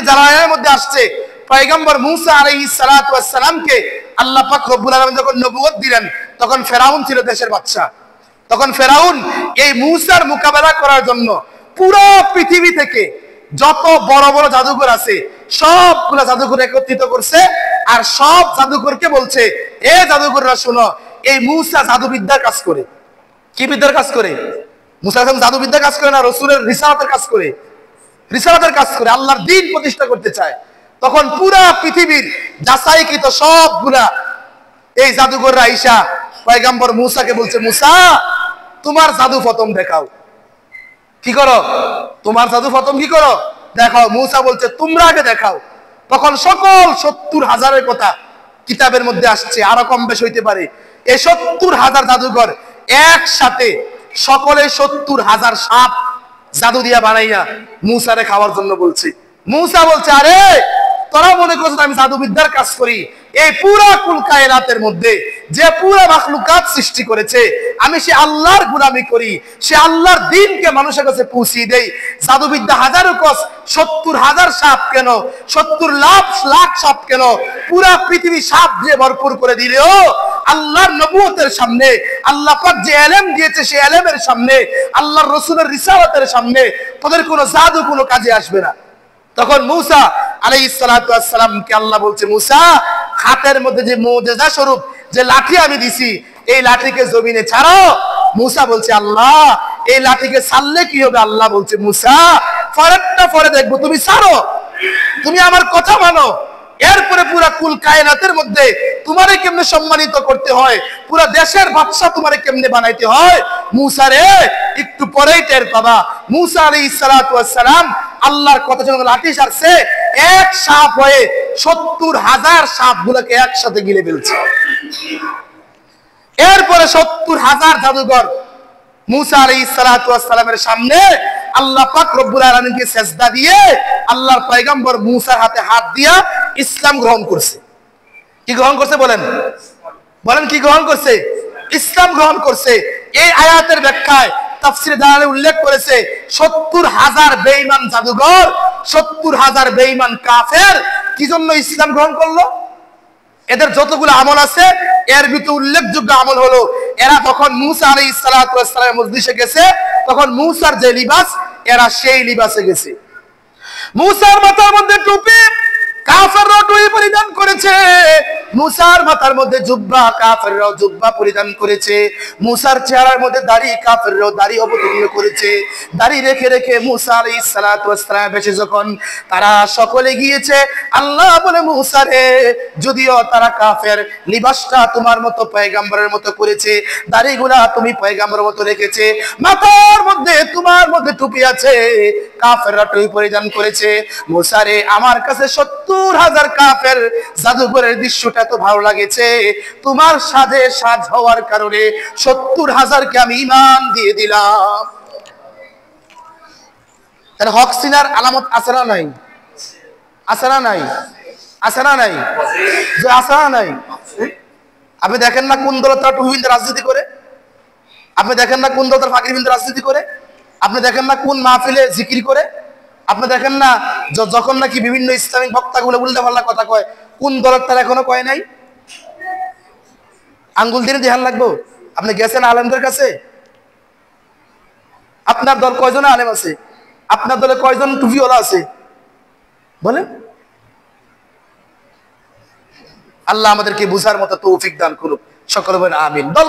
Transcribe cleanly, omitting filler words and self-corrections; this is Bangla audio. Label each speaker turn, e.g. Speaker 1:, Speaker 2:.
Speaker 1: জালালাইনের মধ্যে আসছে পয়গম্বর মুসা আলাইহিস সালাতু ওয়াস সালামকে আল্লাহ পাক রব্বুল আলামিন যখন নবুয়ত দিলেন, তখন ফেরাউন ছিল দেশের বাদশা। তখন ফেরাউন এই মুসার মোকাবেলা করার জন্য পুরো পৃথিবী থেকে যত বড় বড় জাদুঘর আছে সবগুলা জাদুঘর একত্রিত করছে, আর সব জাদুঘরকে বলছে, এ জাদুঘররা শোনো, এই মুসা জাদুবিদ্যার কাজ করে। কি বিদ্যার কাজ করে? মুসা জাদুবিদ্যার কাজ করে না, রসুলের রিসালাতের কাজ করে। রিসালাতের কাজ করে, আল্লাহর দ্বীন প্রতিষ্ঠা করতে চায়। তখন পুরা পৃথিবীর যাচাইকৃত সবগুলা এই জাদুঘররা আইসা পয়গম্বর মুসাকে বলছে, মুসা তোমার জাদু প্রথম দেখাও। কি করো? তোমার জাদু প্রথম কি করো? দেখাও। মুসা বলছে তোমরা আগে দেখাও। তখন সকল 70,000-এর কথা কিতাবের মধ্যে আসছে, আরো কম বেশ হইতে পারে। এই 70,000 জাদুঘর একসাথে সকলে 70,000 সাপ জাদু দিয়া বানাইয়া মুসারে খাওয়ার জন্য বলছে। মুসা বলছে, আরে তোরা মনে করছো আমি জাদুবিদ্যার কাজ করি? এই পুরা কুল কায়নাতের মধ্যে যে পুরা মাখলুকাত সৃষ্টি করেছে, আমি সে আল্লাহর গোলামি করি, সে আল্লাহর দ্বীনকে মানুষের কাছে পৌঁছিয়ে দেই। জাদুবিদ্যা হাজারো কস, 70,000 সাপ কেন, 70 লাখ সাপ কেন, পুরা পৃথিবী সাপ দিয়ে ভরপুর করে দিলেও আল্লাহর নবুয়তের সামনে, আল্লাহ পাক যে ইলম দিয়েছে সেই ইলমের সামনে, আল্লাহর রাসূলের রিসালাতের সামনে তোদের কোনো জাদু কোনো কাজে আসবে না। তখন মুসা আলাইহিস সালাতু ওয়াস সালামকে আল্লাহ বলছে, মুসা হাতের মধ্যে যে মুজিজা স্বরূপ যে লাঠি আমি দিছি, এই লাঠিকে জমিনে ছাড়ো। মুসা বলছে, আল্লাহ এই লাঠিকে ছাড়লে কি হবে? আল্লাহ বলছে, মুসা পরেরটা পরে দেখবো, তুমি ছাড়ো, তুমি আমার কথা মানো। এরপরে পুরা কুল কায়নাতের মধ্যে তোমারে কেমনে সম্মানিত করতে হয়, পুরা দেশের বাদশা তোমারে কেমনে বানাইতে হয়, মুসা রে একটু পরেই টের পাবা। মুসা আলাইহিস সালাতু ওয়াস সালাম আল্লাহর কথা যখন লাঠি ছাড়ছে, এক সাপ হয়ে 70,000 সাপগুলোকে একসাথে গিলে ফেলছে। এরপরে 70,000 জাদুঘর মুসা আলাইহিস সালাতু ওয়াস সালামের সামনে আল্লাহ পাক রব্বুল আলামিনকে সিজদা দিয়ে আল্লাহর পয়গম্বর মুসার হাতে হাত দিয়া ইসলাম গ্রহণ করছে। কি গ্রহণ করছে বলেন? বলেন কি গ্রহণ করছে? ইসলাম গ্রহণ করছে। এই আয়াতের ব্যাখ্যায় তাফসীরে দালালে উল্লেখ করেছে 70,000 বেঈমান জাদুঘর, 70,000 বেঈমান কাফের কি জন্য ইসলাম গ্রহণ করলো? এদের যতগুলো আমল আছে এর ভিতরে উল্লেখযোগ্য আমল হলো, এরা তখন মুসা আলাইহিস সালাতু ওয়াস সালামের মজলিসে গেছে, তখন মুসার যে লিবাস এরা সেই লিবাসে গেছে। মুসার মাথার মধ্যে টুপি, কাফেররা টুপি পরিধান করেছে। মুসার মাথার মধ্যে জুব্বা, কাফেররাও জুব্বা পরিধান করেছে। মুসার চেহারার মধ্যে দাড়ি, কাফেররাও দাড়ি অবতীর্ণ করেছে। দাড়ি রেখে রেখে মুসা আলাইহিস সালাতু ওয়াস সালাম বেশি যখন তারা সকলে গিয়েছে, আল্লাহ বলে, মুসা রে যদিও তারা কাফের, লিবাসটা তোমার মতো পয়গম্বরের মতো করেছে, দাড়িগুলা তুমি পয়গম্বরের মতো রেখেছে, মাথার মধ্যে তোমার মধ্যে টুপি আছে, কাফেররা টুপি পরিধান করেছে। মুসা রে আমার কাছে 70,000 কাফের জাদুঘরের দৃশ্যটা তো ভালো লাগেছে, তোমার সাজে সাজ হওয়ার কারণে 70,000-কে আমি ঈমান দিয়ে দিলাম। তাহলে হক সিনার আলামত আছে না নাই? আছে না নাই? আছে না নাই? যে আছে না নাই? আপনি দেখেন না কোন দলের তারা টুপিবিন্দু রাজনীতি করে? আপনি দেখেন না কোন দলের ফাকিরবিন্দু রাজনীতি করে? আপনি দেখেন না কোন মাহফিলে জিকির করে? আপনি দেখেন না যখন নাকি বিভিন্ন ইসলামিক বক্তাগুলো উল্টা পাল্টা কথা কয়, কোন দলের তারা এখনো কয় নাই? আঙ্গুল দিয়ে ধ্যান লাগবো। আপনি গেছেন আলেমদের কাছে? আপনার দল কয়জন আলেম আছে? আপনার দলে কয়জন টুপিওয়ালা আছে বলেন? আল্লাহ আমাদেরকে বুঝার মতো তৌফিক দান করুক। সকলে বলেন আমিন। দল